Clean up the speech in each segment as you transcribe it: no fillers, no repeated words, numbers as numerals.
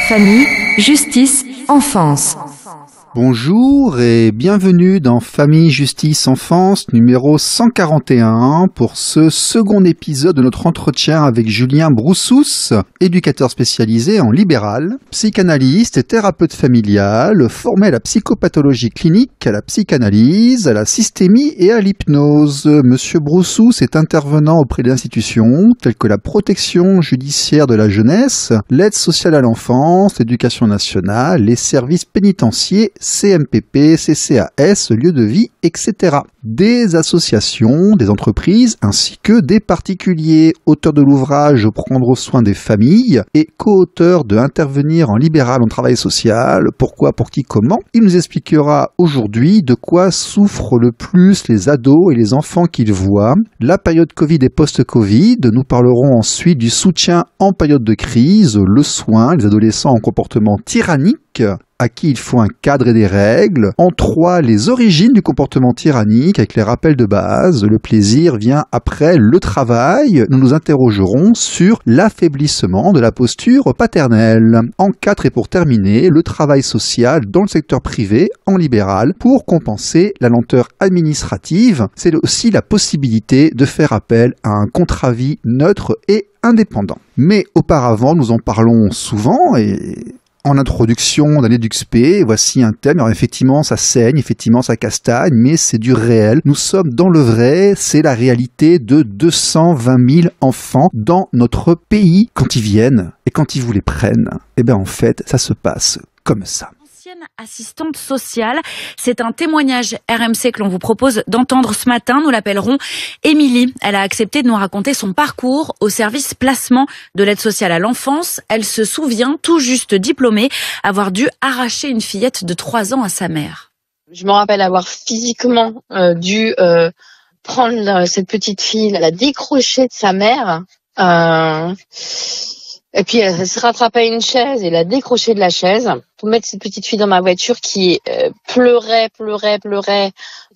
Famille, justice, enfance. Bonjour et bienvenue dans Famille, Justice, Enfance numéro 141 pour ce second épisode de notre entretien avec Julien Broussous, éducateur spécialisé en libéral, psychanalyste et thérapeute familial, formé à la psychopathologie clinique, à la psychanalyse, à la systémie et à l'hypnose. Monsieur Broussous est intervenant auprès des institutions telles que la protection judiciaire de la jeunesse, l'aide sociale à l'enfance, l'éducation nationale, les services pénitentiaires, CMPP, CCAS, lieu de vie, etc. Des associations, des entreprises, ainsi que des particuliers. Auteur de l'ouvrage Prendre soin des familles et co-auteur de Intervenir en libéral en travail social, pourquoi, pour qui, comment. Il nous expliquera aujourd'hui de quoi souffrent le plus les ados et les enfants qu'il voit. La période Covid et post-Covid. Nous parlerons ensuite du soutien en période de crise, le soin, les adolescents en comportement tyrannique, à qui il faut un cadre et des règles. En 3, les origines du comportement tyrannique avec les rappels de base. Le plaisir vient après le travail. Nous nous interrogerons sur l'affaiblissement de la posture paternelle. En 4, et pour terminer, le travail social dans le secteur privé en libéral pour compenser la lenteur administrative. C'est aussi la possibilité de faire appel à un contre-avis neutre et indépendant. Mais auparavant, nous en parlons souvent et en introduction d'un EduxP, voici un thème. Alors effectivement, ça saigne, effectivement, ça castagne, mais c'est du réel. Nous sommes dans le vrai, c'est la réalité de 220 000 enfants dans notre pays. Quand ils viennent et quand ils vous les prennent, eh bien en fait, ça se passe comme ça. Assistante sociale, c'est un témoignage RMC que l'on vous propose d'entendre ce matin. Nous l'appellerons Émilie. Elle a accepté de nous raconter son parcours au service placement de l'aide sociale à l'enfance. Elle se souvient, tout juste diplômée, avoir dû arracher une fillette de 3 ans à sa mère. Je me rappelle avoir physiquement dû prendre cette petite fille, la décrocher de sa mère. Et puis elle se rattrapait à une chaise et la décrocher de la chaise pour mettre cette petite fille dans ma voiture qui pleurait,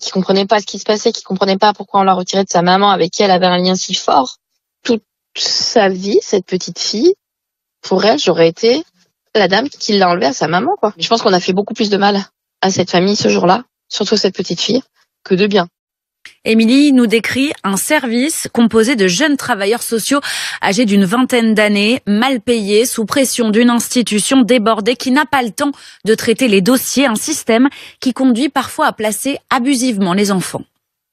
qui comprenait pas ce qui se passait, qui comprenait pas pourquoi on l'a retirée de sa maman avec qui elle avait un lien si fort. Toute sa vie, cette petite fille, pour elle, j'aurais été la dame qui l'a enlevée à sa maman, quoi. Je pense qu'on a fait beaucoup plus de mal à cette famille ce jour-là, surtout cette petite fille, que de bien. Émilie nous décrit un service composé de jeunes travailleurs sociaux âgés d'une vingtaine d'années, mal payés, sous pression d'une institution débordée qui n'a pas le temps de traiter les dossiers, un système qui conduit parfois à placer abusivement les enfants.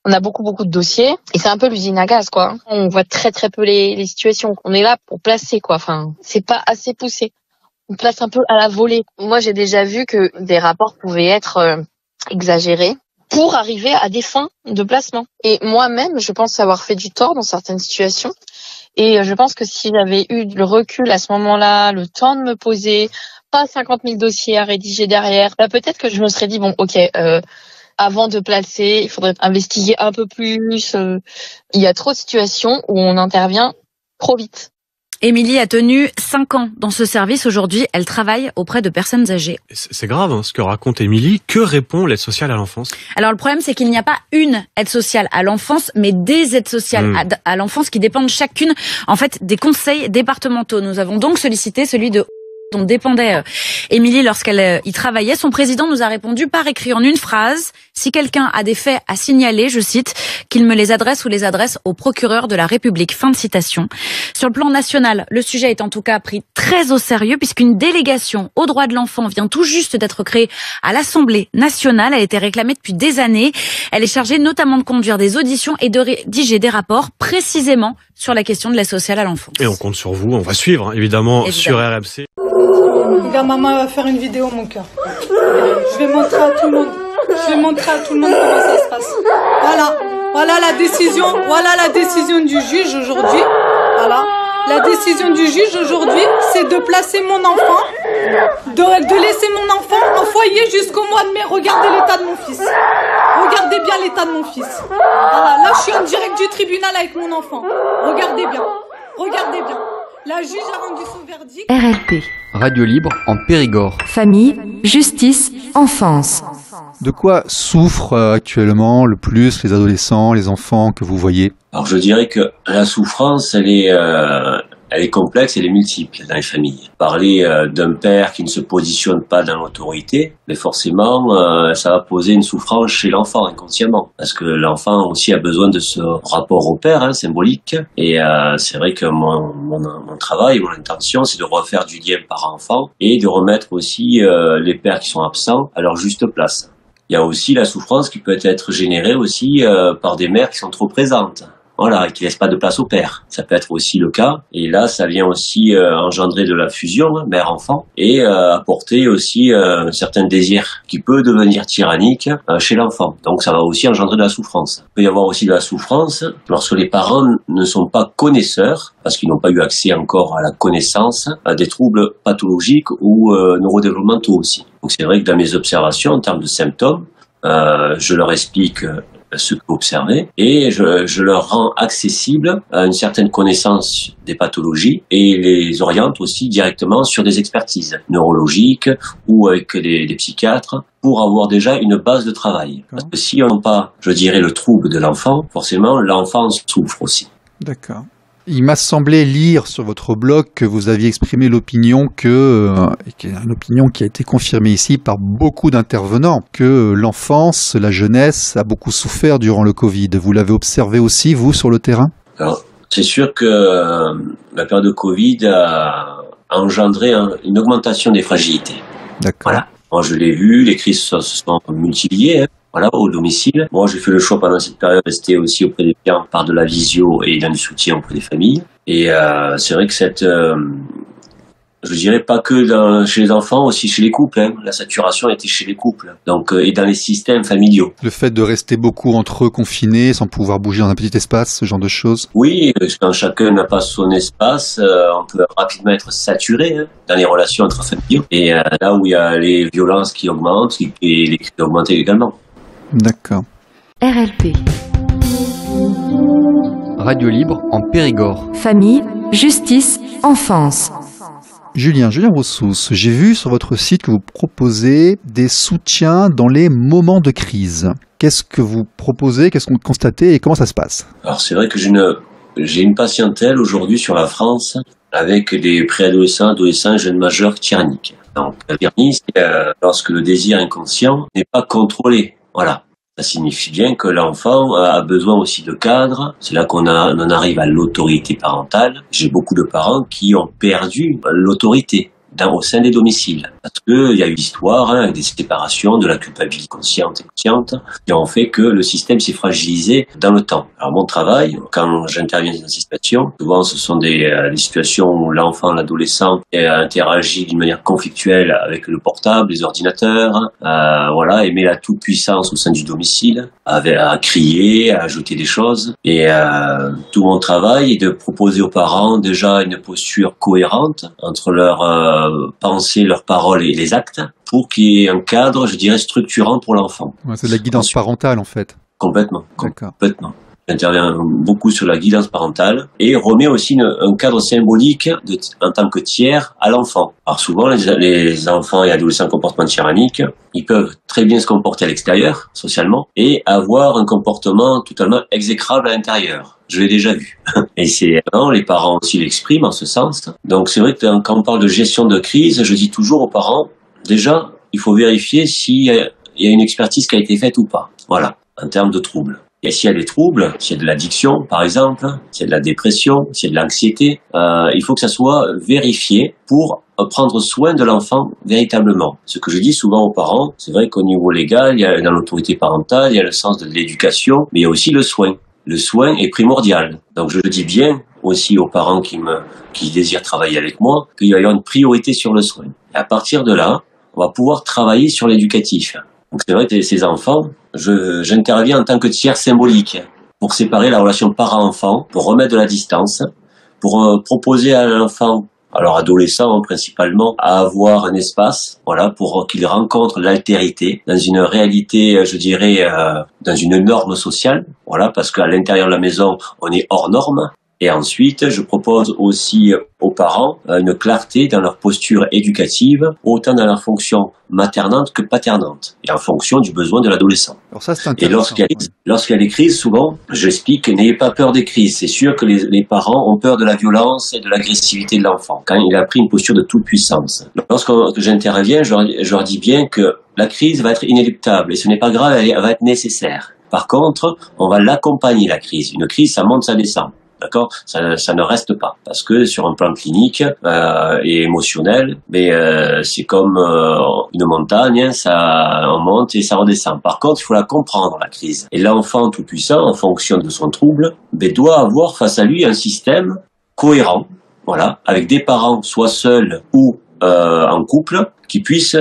On a beaucoup de dossiers et c'est un peu l'usine à gaz, quoi. On voit très peu les situations. On est là pour placer, quoi. Enfin, c'est pas assez poussé. On place un peu à la volée. Moi, j'ai déjà vu que des rapports pouvaient être exagérés pour arriver à des fins de placement. Et moi-même, je pense avoir fait du tort dans certaines situations. Et je pense que si j'avais eu le recul à ce moment-là, le temps de me poser, pas 50 000 dossiers à rédiger derrière, bah peut-être que je me serais dit, bon, ok, avant de placer, il faudrait investiguer un peu plus. Il y a trop de situations où on intervient trop vite. Émilie a tenu 5 ans dans ce service. Aujourd'hui, elle travaille auprès de personnes âgées. C'est grave ce que raconte Émilie. Que répond l'aide sociale à l'enfance ? Alors le problème, c'est qu'il n'y a pas une aide sociale à l'enfance, mais des aides sociales à l'enfance qui dépendent chacune en fait des conseils départementaux. Nous avons donc sollicité celui de dont dépendait Émilie lorsqu'elle y travaillait. Son président nous a répondu par écrit en une phrase: si quelqu'un a des faits à signaler, je cite, qu'il me les adresse ou les adresse au procureur de la République. Fin de citation. Sur le plan national, le sujet est en tout cas pris très au sérieux puisqu'une délégation aux droits de l'enfant vient tout juste d'être créée à l'Assemblée nationale. Elle a été réclamée depuis des années. Elle est chargée notamment de conduire des auditions et de rédiger des rapports précisément sur la question de l'aide sociale à l'enfance. Et on compte sur vous, on va suivre évidemment sur RMC. Regarde, maman va faire une vidéo, mon cœur. Je vais montrer à tout le monde. Comment ça se passe. Voilà la décision du juge aujourd'hui. Voilà. La décision du juge aujourd'hui, c'est de placer mon enfant, de laisser mon enfant en foyer jusqu'au mois de mai. Regardez l'état de mon fils. Regardez bien l'état de mon fils. Voilà, là je suis en direct du tribunal avec mon enfant. Regardez bien. Regardez bien. La juge a rendu son verdict. RLP. Radio libre en Périgord. Famille, justice, enfance. De quoi souffrent actuellement le plus les adolescents, les enfants que vous voyez? Alors je dirais que la souffrance, elle est complexe, elle est multiple dans les familles. Parler d'un père qui ne se positionne pas dans l'autorité, mais forcément, ça va poser une souffrance chez l'enfant inconsciemment, parce que l'enfant aussi a besoin de ce rapport au père, symbolique. Et c'est vrai que mon travail, mon intention, c'est de refaire du lien parent-enfant et de remettre aussi les pères qui sont absents à leur juste place. Il y a aussi la souffrance qui peut être générée aussi par des mères qui sont trop présentes. Voilà, et qui laissent pas de place au père. Ça peut être aussi le cas. Et là, ça vient aussi engendrer de la fusion, mère-enfant, et apporter aussi un certain désir qui peut devenir tyrannique chez l'enfant. Donc ça va aussi engendrer de la souffrance. Il peut y avoir aussi de la souffrance lorsque les parents ne sont pas connaisseurs, parce qu'ils n'ont pas eu accès encore à la connaissance, à des troubles pathologiques ou neurodéveloppementaux aussi. Donc c'est vrai que dans mes observations, en termes de symptômes, je leur explique ce que vous observez et je leur rends accessible à une certaine connaissance des pathologies et les oriente aussi directement sur des expertises neurologiques ou avec des psychiatres pour avoir déjà une base de travail. Parce que si on n'a pas, je dirais, le trouble de l'enfant, forcément l'enfant souffre aussi. D'accord. Il m'a semblé lire sur votre blog que vous aviez exprimé l'opinion une opinion qui a été confirmée ici par beaucoup d'intervenants, que l'enfance, la jeunesse a beaucoup souffert durant le Covid. Vous l'avez observé aussi, vous, sur le terrain? Alors, c'est sûr que la période de Covid a engendré une augmentation des fragilités. D'accord. Voilà. Moi, je l'ai vu, les crises se sont multipliées. Voilà, au domicile. Moi, j'ai fait le choix pendant cette période de rester aussi auprès des clients par de la visio et d'un soutien auprès des familles. Et c'est vrai que je dirais pas que chez les enfants, aussi chez les couples. La saturation était chez les couples. Donc, et dans les systèmes familiaux. Le fait de rester beaucoup entre eux confinés, sans pouvoir bouger dans un petit espace, ce genre de choses. Oui, quand chacun n'a pas son espace, on peut rapidement être saturé dans les relations entre familles. Et là où il y a les violences qui augmentent et les crises augmentent également. D'accord. RLP. Radio libre en Périgord. Famille, justice, enfance. Julien Roussous, j'ai vu sur votre site que vous proposez des soutiens dans les moments de crise. Qu'est-ce que vous proposez, qu'est-ce que vous constatez et comment ça se passe? Alors c'est vrai que j'ai une patientèle aujourd'hui sur la France avec des préadolescents, adolescents, jeunes majeurs tyranniques. Donc la tyrannie, c'est lorsque le désir inconscient n'est pas contrôlé. Voilà. Ça signifie bien que l'enfant a besoin aussi de cadre. C'est là qu'on en arrive à l'autorité parentale. J'ai beaucoup de parents qui ont perdu l'autorité au sein des domiciles. Parce que il y a eu l'histoire, des séparations, de la culpabilité consciente et inconsciente, qui ont fait que le système s'est fragilisé dans le temps. Alors mon travail, quand j'interviens dans ces situations, souvent ce sont des situations où l'enfant, l'adolescent interagit d'une manière conflictuelle avec le portable, les ordinateurs, voilà, et met la toute-puissance au sein du domicile, à crier, à ajouter des choses. Et tout mon travail est de proposer aux parents déjà une posture cohérente entre leurs pensées, leurs paroles et les actes, pour qu'il y ait un cadre, je dirais, structurant pour l'enfant. Ouais, c'est de la guidance parentale, en fait. Complètement. D'accord. Complètement. J'interviens beaucoup sur la guidance parentale et remets aussi un cadre symbolique en tant que tiers à l'enfant. Alors souvent, les enfants et adolescents comportement tyrannique, ils peuvent très bien se comporter à l'extérieur, socialement, et avoir un comportement totalement exécrable à l'intérieur. Je l'ai déjà vu. Et les parents aussi l'expriment en ce sens. Donc c'est vrai que quand on parle de gestion de crise, je dis toujours aux parents, déjà, il faut vérifier s'il y a une expertise qui a été faite ou pas. Voilà, en termes de troubles. Et s'il y a des troubles, s'il y a de l'addiction, par exemple, s'il y a de la dépression, s'il y a de l'anxiété, il faut que ça soit vérifié pour prendre soin de l'enfant véritablement. Ce que je dis souvent aux parents, c'est vrai qu'au niveau légal, il y a dans l'autorité parentale, il y a le sens de l'éducation, mais il y a aussi le soin. Le soin est primordial. Donc je le dis bien aussi aux parents qui désirent travailler avec moi, qu'il y a une priorité sur le soin. Et à partir de là, on va pouvoir travailler sur l'éducatif. Donc c'est vrai que ces enfants, j'interviens en tant que tiers symbolique pour séparer la relation parent-enfant, pour remettre de la distance, pour proposer à l'enfant, alors adolescent principalement, à avoir un espace, voilà, pour qu'il rencontre l'altérité dans une réalité, je dirais, dans une norme sociale, voilà, parce qu'à l'intérieur de la maison, on est hors norme. Et ensuite, je propose aussi aux parents une clarté dans leur posture éducative, autant dans leur fonction maternante que paternante, et en fonction du besoin de l'adolescent. Alors ça, c'est Et intéressant. lorsqu'il y a des crises, souvent, j'explique que n'ayez pas peur des crises. C'est sûr que les parents ont peur de la violence et de l'agressivité de l'enfant, quand il a pris une posture de toute puissance. Lorsque j'interviens, je leur dis bien que la crise va être inéluctable, et ce n'est pas grave, elle va être nécessaire. Par contre, on va l'accompagner, la crise. Une crise, ça monte, ça descend. D'accord, ça ne reste pas, parce que sur un plan clinique et émotionnel, c'est comme une montagne, ça on monte et ça redescend. Par contre, il faut la comprendre, la crise. Et l'enfant tout puissant, en fonction de son trouble, doit avoir face à lui un système cohérent, voilà, avec des parents soit seuls ou en couple, qui puissent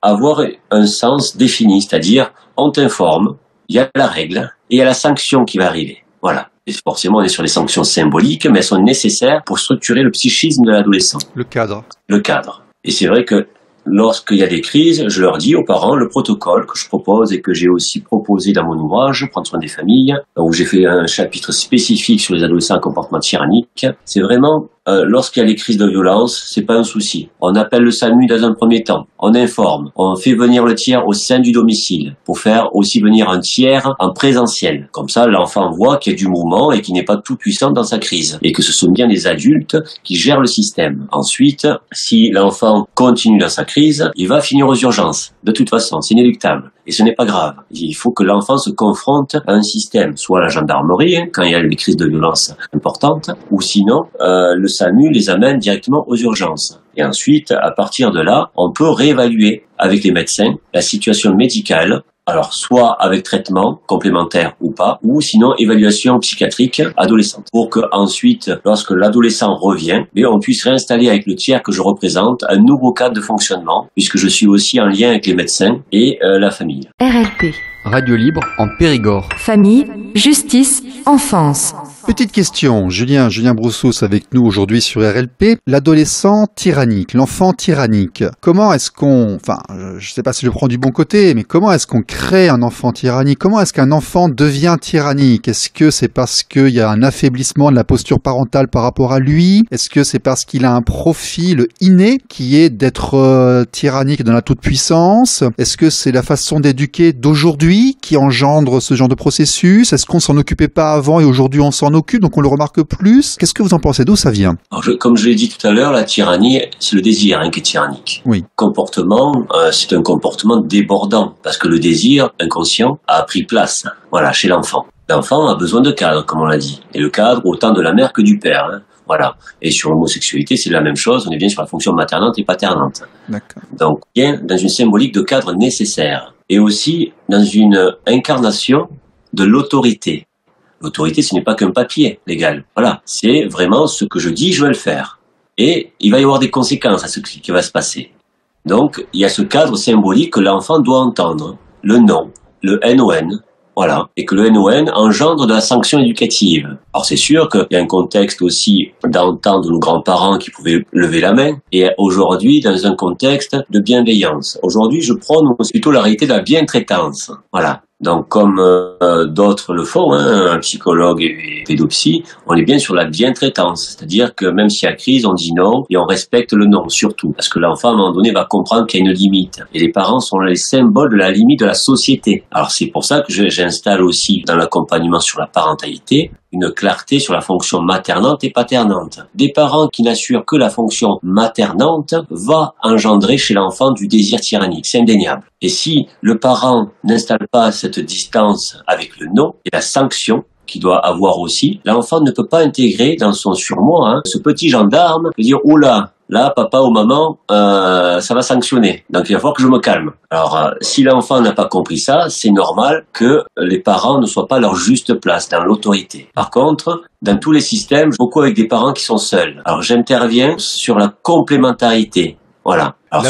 avoir un sens défini, c'est-à-dire on t'informe, il y a la règle et il y a la sanction qui va arriver. Voilà. Et forcément, on est sur les sanctions symboliques, mais elles sont nécessaires pour structurer le psychisme de l'adolescent. Le cadre. Le cadre. Et c'est vrai que lorsqu'il y a des crises, je leur dis aux parents le protocole que je propose et que j'ai aussi proposé dans mon ouvrage, Prendre soin des familles, où j'ai fait un chapitre spécifique sur les adolescents à comportement tyrannique. C'est vraiment, lorsqu'il y a les crises de violence, c'est pas un souci. On appelle le SAMU dans un premier temps. On informe. On fait venir le tiers au sein du domicile pour faire aussi venir un tiers en présentiel. Comme ça, l'enfant voit qu'il y a du mouvement et qu'il n'est pas tout puissant dans sa crise et que ce sont bien les adultes qui gèrent le système. Ensuite, si l'enfant continue dans sa crise, il va finir aux urgences. De toute façon, c'est inéluctable. Et ce n'est pas grave. Il faut que l'enfant se confronte à un système, soit la gendarmerie, quand il y a des crises de violence importantes, ou sinon, le SAMU les amène directement aux urgences. Et ensuite, à partir de là, on peut réévaluer avec les médecins la situation médicale, alors soit avec traitement complémentaire ou pas, ou sinon évaluation psychiatrique adolescente, pour que ensuite, lorsque l'adolescent revient, on puisse réinstaller avec le tiers que je représente un nouveau cadre de fonctionnement, puisque je suis aussi en lien avec les médecins et la famille. RLP. Radio libre en Périgord. Famille, justice, enfance. Petite question, Julien Broussous avec nous aujourd'hui sur RLP. L'adolescent tyrannique, l'enfant tyrannique. Comment est-ce je sais pas si je prends du bon côté, mais comment est-ce qu'on crée un enfant tyrannique? Comment est-ce qu'un enfant devient tyrannique? Est-ce que c'est parce qu'il y a un affaiblissement de la posture parentale par rapport à lui? Est-ce que c'est parce qu'il a un profil inné qui est d'être tyrannique dans la toute-puissance? Est-ce que c'est la façon d'éduquer d'aujourd'hui qui engendre ce genre de processus? Est-ce qu'on s'en occupait pas avant et aujourd'hui on s'en occupe, donc on le remarque plus? Qu'est-ce que vous en pensez? D'où ça vient? Alors, comme je l'ai dit tout à l'heure, la tyrannie, c'est le désir qui est tyrannique. Oui. Comportement, c'est un comportement débordant, parce que le désir inconscient a pris place, voilà, chez l'enfant. L'enfant a besoin de cadre, comme on l'a dit. Et le cadre, autant de la mère que du père. Voilà. Et sur l'homosexualité, c'est la même chose. On est bien sur la fonction maternante et paternante. D'accord. Donc, bien dans une symbolique de cadre nécessaire. Et aussi dans une incarnation de l'autorité. L'autorité, ce n'est pas qu'un papier légal. Voilà. C'est vraiment ce que je dis, je vais le faire. Et il va y avoir des conséquences à ce qui va se passer. Donc, il y a ce cadre symbolique que l'enfant doit entendre. Le non, le NON, voilà. Et que le NON engendre de la sanction éducative. Alors, c'est sûr qu'il y a un contexte aussi d'entendre nos grands-parents qui pouvaient lever la main. Et aujourd'hui, dans un contexte de bienveillance. Aujourd'hui, je prône plutôt la réalité de la bientraitance. Voilà. Donc, comme d'autres le font, un psychologue et pédopsie, on est bien sur la bientraitance. C'est-à-dire que même s'il y a crise, on dit non et on respecte le non, surtout. Parce que l'enfant, à un moment donné, va comprendre qu'il y a une limite. Et les parents sont les symboles de la limite de la société. Alors, c'est pour ça que j'installe aussi dans l'accompagnement sur la parentalité une clarté sur la fonction maternante et paternante. Des parents qui n'assurent que la fonction maternante va engendrer chez l'enfant du désir tyrannique, c'est indéniable. Et si le parent n'installe pas cette distance avec le non et la sanction qu'il doit avoir aussi, l'enfant ne peut pas intégrer dans son surmoi ce petit gendarme et dire « Oula, là, papa ou maman, ça va sanctionner. Donc, il va falloir que je me calme. » Alors, si l'enfant n'a pas compris ça, c'est normal que les parents ne soient pas à leur juste place dans l'autorité. Par contre, dans tous les systèmes, beaucoup avec des parents qui sont seuls. Alors, j'interviens sur la complémentarité. Voilà. Alors,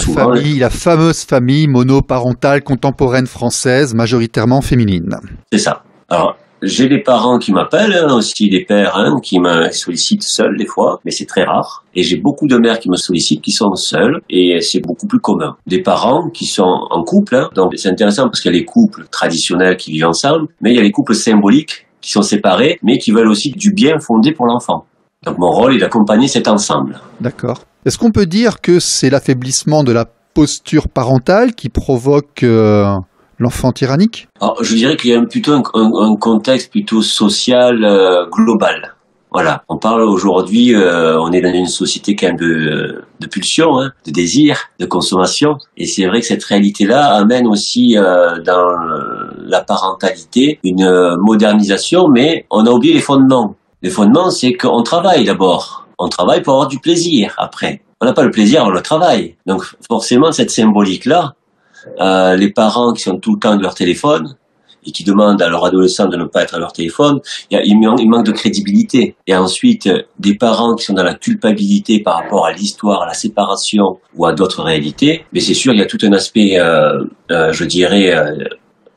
la fameuse famille monoparentale contemporaine française, majoritairement féminine. C'est ça. Alors, J'ai des parents qui m'appellent, aussi des pères qui me sollicitent seuls des fois, mais c'est très rare. Et j'ai beaucoup de mères qui me sollicitent qui sont seules, et c'est beaucoup plus commun. Des parents qui sont en couple, donc c'est intéressant parce qu'il y a les couples traditionnels qui vivent ensemble, mais il y a les couples symboliques qui sont séparés, mais qui veulent aussi du bien fondé pour l'enfant. Donc mon rôle est d'accompagner cet ensemble. D'accord. Est-ce qu'on peut dire que c'est l'affaiblissement de la posture parentale qui provoque l'enfant tyrannique? Alors, je dirais qu'il y a plutôt un contexte plutôt social global. Voilà, on parle aujourd'hui, on est dans une société quand même de pulsion, de désir, de consommation, et c'est vrai que cette réalité-là amène aussi dans la parentalité une modernisation, mais on a oublié les fondements. Les fondements, c'est qu'on travaille d'abord. On travaille pour avoir du plaisir après. On n'a pas le plaisir, on le travaille. Donc forcément, cette symbolique-là, les parents qui sont tout le temps de leur téléphone et qui demandent à leurs adolescents de ne pas être à leur téléphone, il manque de crédibilité. Et ensuite, des parents qui sont dans la culpabilité par rapport à l'histoire, à la séparation ou à d'autres réalités, mais c'est sûr, il y a tout un aspect, je dirais,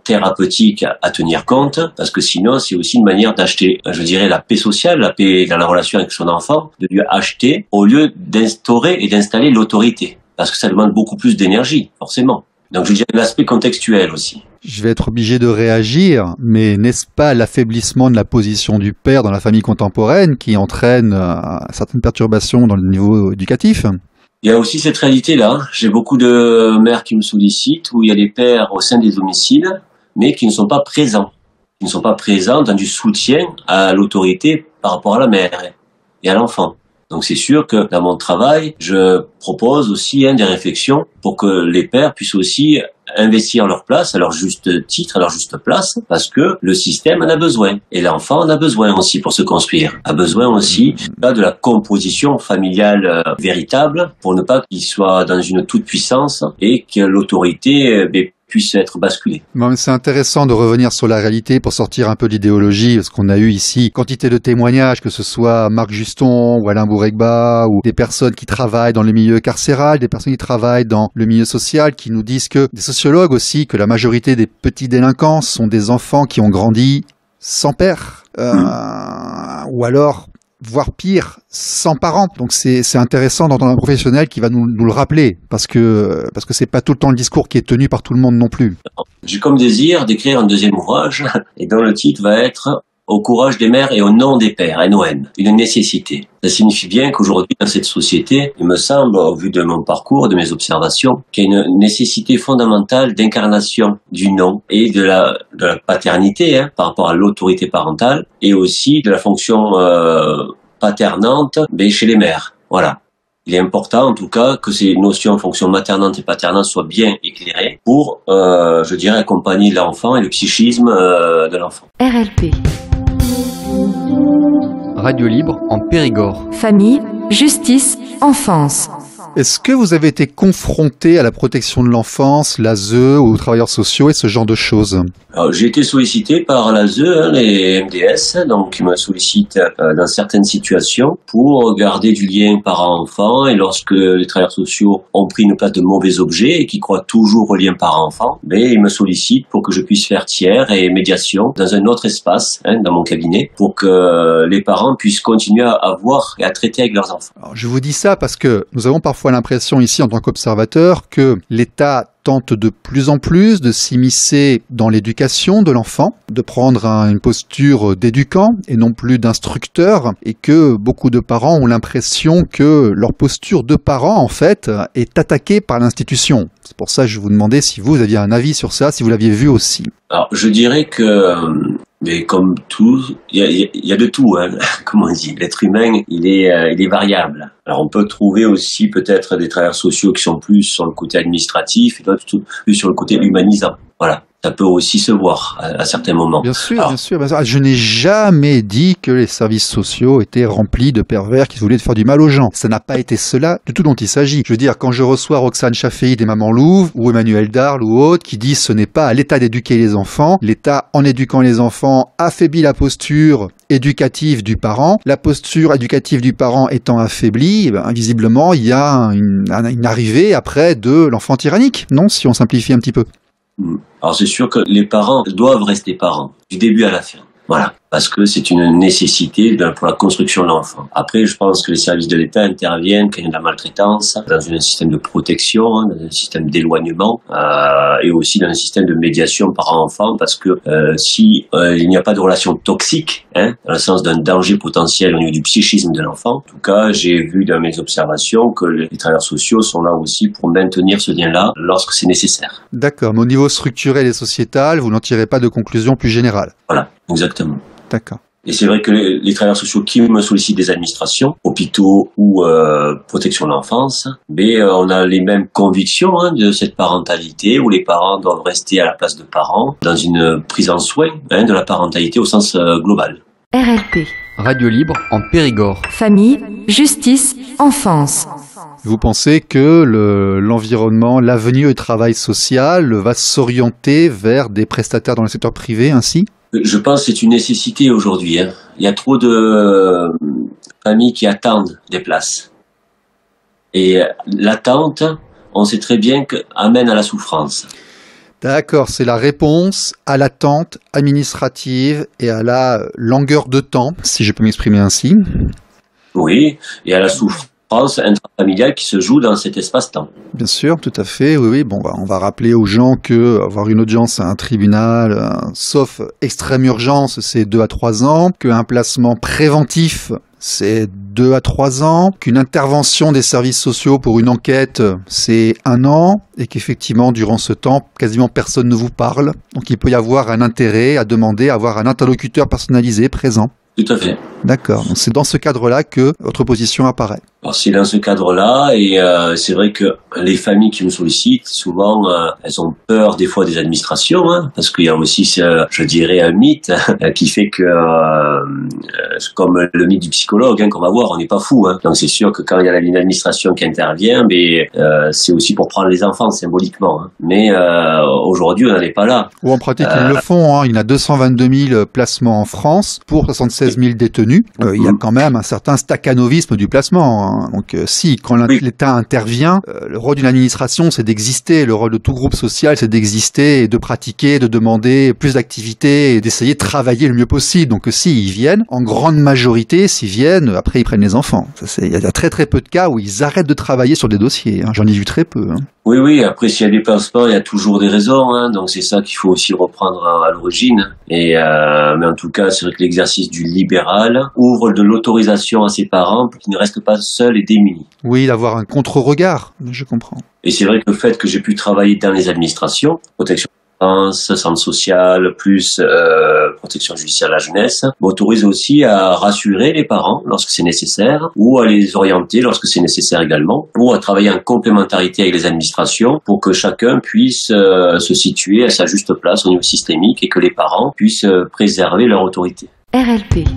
thérapeutique à tenir compte, parce que sinon c'est aussi une manière d'acheter, je dirais, la paix sociale, la paix dans la relation avec son enfant, de lui acheter au lieu d'instaurer et d'installer l'autorité, parce que ça demande beaucoup plus d'énergie, forcément. Donc je dirais l'aspect contextuel aussi. Je vais être obligé de réagir, mais n'est-ce pas l'affaiblissement de la position du père dans la famille contemporaine qui entraîne certaines perturbations dans le niveau éducatif ? Il y a aussi cette réalité-là. J'ai beaucoup de mères qui me sollicitent où il y a des pères au sein des domiciles, mais qui ne sont pas présents. Ils ne sont pas présents dans du soutien à l'autorité par rapport à la mère et à l'enfant. Donc c'est sûr que dans mon travail, je propose aussi des réflexions pour que les pères puissent aussi investir leur place à leur juste titre, à leur juste place, parce que le système en a besoin. Et l'enfant en a besoin aussi pour se construire. A besoin aussi de la composition familiale véritable pour ne pas qu'il soit dans une toute-puissance et que l'autorité puisse être basculée. Bon, mais c'est intéressant de revenir sur la réalité pour sortir un peu de l'idéologie, parce qu'on a eu ici quantité de témoignages, que ce soit Marc Juston ou Alain Bouregba, ou des personnes qui travaillent dans le milieu carcéral, des personnes qui travaillent dans le milieu social, qui nous disent que, des sociologues aussi, que la majorité des petits délinquants sont des enfants qui ont grandi sans père, ou alors voire pire, sans parents. Donc c'est intéressant d'entendre un professionnel qui va nous le rappeler, parce que c'est pas tout le temps le discours qui est tenu par tout le monde non plus. J'ai comme désir d'écrire un deuxième ouvrage, et dont le titre va être « Au courage des mères et au nom des pères », NON, une nécessité. Ça signifie bien qu'aujourd'hui, dans cette société, il me semble, au vu de mon parcours, de mes observations, qu'il y a une nécessité fondamentale d'incarnation du nom et de la paternité par rapport à l'autorité parentale, et aussi de la fonction paternante chez les mères. Voilà. Il est important, en tout cas, que ces notions, fonction maternante et paternante, soient bien éclairées pour, je dirais, accompagner l'enfant et le psychisme de l'enfant. RLP. Radio libre en Périgord. Famille, justice, enfance. Est-ce que vous avez été confronté à la protection de l'enfance, l'ASE ou aux travailleurs sociaux et ce genre de choses? Alors, j'ai été sollicité par l'ASE, les MDS, donc qui me sollicitent dans certaines situations pour garder du lien parent-enfant, et lorsque les travailleurs sociaux ont pris une place de mauvais objets et qui croient toujours au lien parent-enfant, ils me sollicitent pour que je puisse faire tiers et médiation dans un autre espace, dans mon cabinet, pour que les parents puissent continuer à voir et à traiter avec leurs enfants. Alors, je vous dis ça parce que nous avons parfois l'impression ici en tant qu'observateur que l'État tente de plus en plus de s'immiscer dans l'éducation de l'enfant, de prendre une posture d'éducant et non plus d'instructeur, et que beaucoup de parents ont l'impression que leur posture de parent, en fait, est attaquée par l'institution. C'est pour ça que je vous demandais si vous aviez un avis sur ça, si vous l'aviez vu aussi. Alors, je dirais que, mais comme tout, il y a de tout, comme on dit. L'être humain, il est variable. Alors, on peut trouver aussi peut-être des travailleurs sociaux qui sont plus sur le côté administratif et d'autres plus sur le côté humanisant. Voilà. Ça peut aussi se voir à certains moments. Bien sûr, bien sûr. Je n'ai jamais dit que les services sociaux étaient remplis de pervers qui voulaient faire du mal aux gens. Ça n'a pas été cela du tout dont il s'agit. Je veux dire, quand je reçois Roxane Chaffei des Mamans Louves ou Emmanuel Darle ou autres qui disent ce n'est pas à l'État d'éduquer les enfants, l'État, en éduquant les enfants, affaiblit la posture éducative du parent. La posture éducative du parent étant affaiblie, visiblement, il y a une arrivée après de l'enfant tyrannique. Non, si on simplifie un petit peu. Alors c'est sûr que les parents doivent rester parents, du début à la fin. Voilà, parce que c'est une nécessité pour la construction de l'enfant. Après, je pense que les services de l'État interviennent quand il y a de la maltraitance, dans un système de protection, dans un système d'éloignement, et aussi dans un système de médiation parent-enfant, parce que si il n'y a pas de relation toxique, dans le sens d'un danger potentiel au niveau du psychisme de l'enfant, en tout cas, j'ai vu dans mes observations que les travailleurs sociaux sont là aussi pour maintenir ce lien-là lorsque c'est nécessaire. D'accord, mais au niveau structurel et sociétal, vous n'en tirez pas de conclusion plus générale. Voilà, exactement. D'accord. Et c'est vrai que les travailleurs sociaux qui me sollicitent des administrations, hôpitaux ou protection de l'enfance, on a les mêmes convictions de cette parentalité où les parents doivent rester à la place de parents dans une prise en soin de la parentalité au sens global. RLP. Radio libre en Périgord. Famille, justice, enfance. Vous pensez que l'environnement, l'avenir du travail social va s'orienter vers des prestataires dans le secteur privé ainsi ? Je pense que c'est une nécessité aujourd'hui. Il y a trop de familles qui attendent des places. Et l'attente, on sait très bien qu'amène à la souffrance. D'accord, c'est la réponse à l'attente administrative et à la longueur de temps, si je peux m'exprimer ainsi. Oui, et à la souffrance intrafamiliale qui se joue dans cet espace-temps. Bien sûr, tout à fait, oui. Bon, on va rappeler aux gens que avoir une audience à un tribunal, sauf extrême urgence, c'est 2 à 3 ans, qu'un placement préventif, c'est 2 à 3 ans, qu'une intervention des services sociaux pour une enquête, c'est 1 an, et qu'effectivement, durant ce temps, quasiment personne ne vous parle. Donc il peut y avoir un intérêt à demander à avoir un interlocuteur personnalisé présent. Tout à fait. D'accord, donc c'est dans ce cadre-là que votre position apparaît. Alors c'est dans ce cadre-là, et c'est vrai que les familles qui me sollicitent, souvent, elles ont peur des fois des administrations, parce qu'il y a aussi, je dirais, un mythe qui fait que, comme le mythe du psychologue qu'on va voir, on n'est pas fou. Donc c'est sûr que quand il y a une administration qui intervient, c'est aussi pour prendre les enfants symboliquement. Mais aujourd'hui, on n'en est pas là. Ou en pratique, ils le font. Il y en a 222 000 placements en France pour 76 000 détenus. Il y a quand même un certain staccanovisme du placement. Donc quand l'État intervient, le rôle d'une administration, c'est d'exister. Le rôle de tout groupe social, c'est d'exister et de pratiquer, de demander plus d'activités et d'essayer de travailler le mieux possible. Donc s'ils viennent, en grande majorité, s'ils viennent, après ils prennent les enfants. Il y a très très peu de cas où ils arrêtent de travailler sur des dossiers. J'en ai vu très peu. Oui, après s'il y a des placements, il y a toujours des raisons, donc c'est ça qu'il faut aussi reprendre à l'origine. Mais en tout cas, c'est vrai que l'exercice du libéral ouvre de l'autorisation à ses parents pour qu'ils ne restent pas seuls et démunis. Oui, d'avoir un contre-regard, je comprends. Et c'est vrai que le fait que j'ai pu travailler dans les administrations, protection de l'enfance, centre social, plus protection judiciaire de la jeunesse, m'autorise aussi à rassurer les parents lorsque c'est nécessaire, ou à les orienter lorsque c'est nécessaire également, ou à travailler en complémentarité avec les administrations pour que chacun puisse se situer à sa juste place au niveau systémique et que les parents puissent préserver leur autorité. RLP.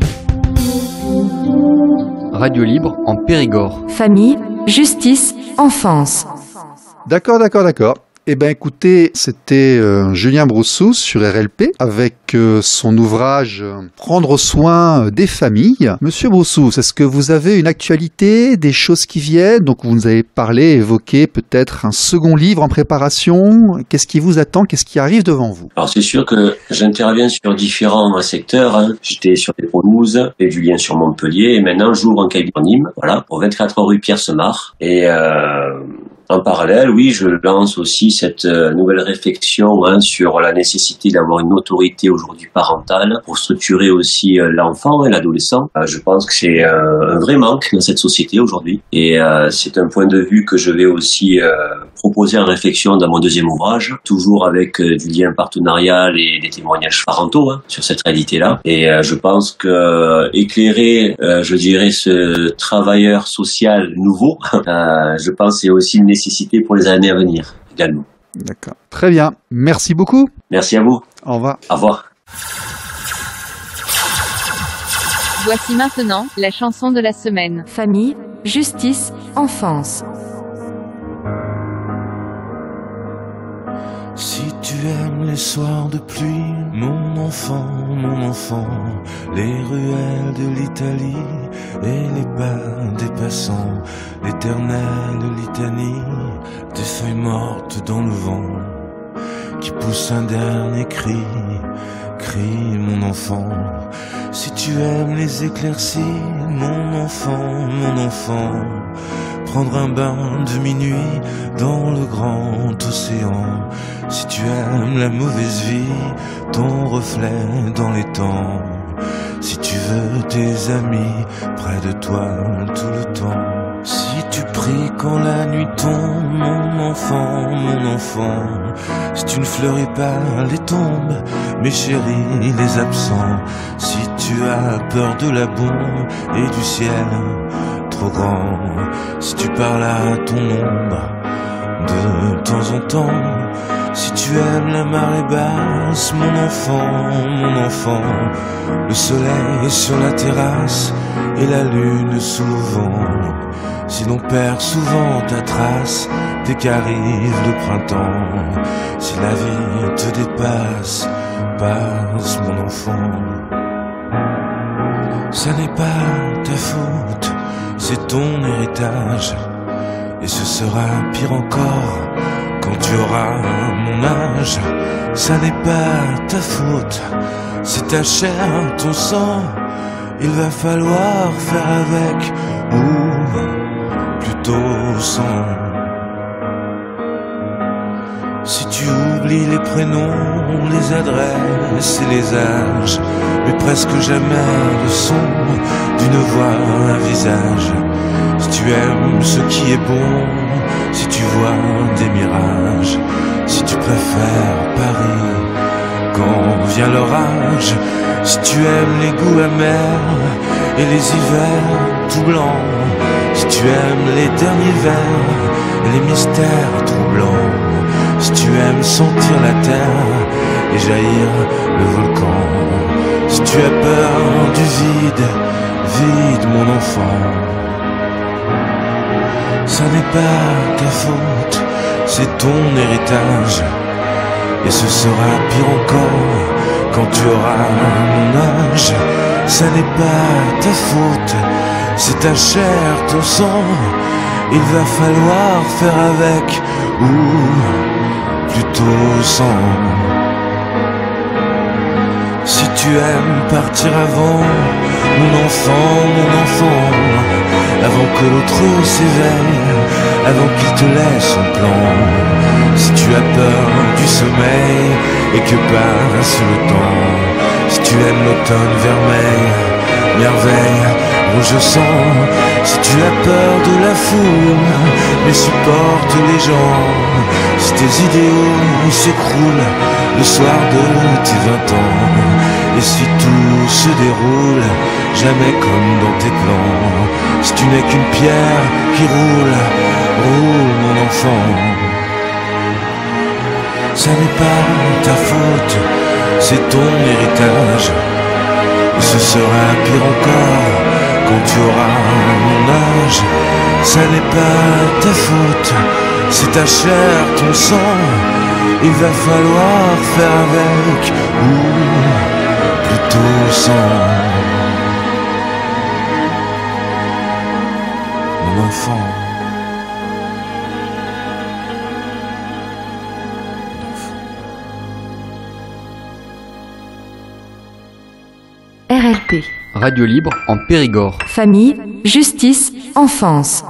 Radio libre en Périgord. Famille, justice, enfance. D'accord. Eh ben écoutez, c'était Julien Broussous sur RLP avec son ouvrage Prendre soin des familles. Monsieur Broussous, est-ce que vous avez une actualité, des choses qui viennent? Donc vous nous avez parlé, évoqué peut-être un second livre en préparation. Qu'est-ce qui vous attend? Qu'est-ce qui arrive devant vous? Alors c'est sûr que j'interviens sur différents secteurs. J'étais sur les Toulouse et du lien sur Montpellier et maintenant j'ouvre un cabinet à Nîmes, au 24 rue Pierre Semard. Et en parallèle, oui, je lance aussi cette nouvelle réflexion sur la nécessité d'avoir une autorité aujourd'hui parentale pour structurer aussi l'enfant et l'adolescent. Je pense que c'est un vrai manque dans cette société aujourd'hui et c'est un point de vue que je vais aussi proposer en réflexion dans mon deuxième ouvrage, toujours avec du lien partenarial et des témoignages parentaux sur cette réalité-là. Et je pense que éclairer, je dirais, ce travailleur social nouveau, je pense que c'est aussi une nécessité pour les années à venir également. D'accord. Très bien. Merci beaucoup. Merci à vous. Au revoir. Au revoir. Voici maintenant la chanson de la semaine. Famille, justice, enfance. Si tu aimes les soirs de pluie, mon enfant, les ruelles de l'Italie et les bas des passants, l'éternelle litanie des feuilles mortes dans le vent qui poussent un dernier cri écrit, mon enfant. Si tu aimes les éclaircies, mon enfant, prendre un bain de minuit dans le grand océan. Si tu aimes la mauvaise vie, ton reflet dans les temps. Si tu veux tes amis près de toi tout le temps. Si tu pries quand la nuit tombe, mon enfant, si tu ne fleuris pas les tombes, mes chéris, les absents. Si tu as peur de la bombe et du ciel trop grand, si tu parles à ton ombre de temps en temps. Si tu aimes la marée basse, mon enfant, le soleil sur la terrasse et la lune sous le vent. Si l'on perd souvent ta trace dès qu'arrive le printemps, si la vie te dépasse, passe mon enfant. Ça n'est pas ta faute, c'est ton héritage, et ce sera pire encore quand tu auras mon âge. Ça n'est pas ta faute, c'est ta chair, ton sang. Il va falloir faire avec, ou plutôt sans. Si tu oublies les prénoms, les adresses et les âges, mais presque jamais le son d'une voix, un visage. Si tu aimes ce qui est bon, si tu vois des mirages, si tu préfères Paris quand vient l'orage, si tu aimes les goûts amers et les hivers tout blancs, si tu aimes les derniers vers et les mystères troublants, si tu aimes sentir la terre et jaillir le volcan, si tu as peur du vide, vide mon enfant. Ça n'est pas ta faute, c'est ton héritage, et ce sera pire encore quand tu auras mon âge. Ça n'est pas ta faute, c'est ta chair, ton sang. Il va falloir faire avec, ou plutôt sans. Si tu aimes partir avant, mon enfant, avant que l'autre s'éveille, avant qu'il te laisse son plan. Si tu as peur du sommeil et que passe le temps, si tu aimes l'automne vermeil, merveille, rouge sang. Si tu as peur de la foule, mais supporte les gens. Si tes idéaux s'écroulent le soir de tes 20 ans, et si tout se déroule jamais comme dans tes plans, si tu n'es qu'une pierre qui roule, roule mon enfant. Ça n'est pas ta faute, c'est ton héritage, et ce sera pire encore quand tu auras mon âge. Ça n'est pas ta faute, c'est ta chair, ton sang. Il va falloir faire avec, ou plutôt sans. Mon enfant. RLP. Radio libre en Périgord. Famille, justice, enfance.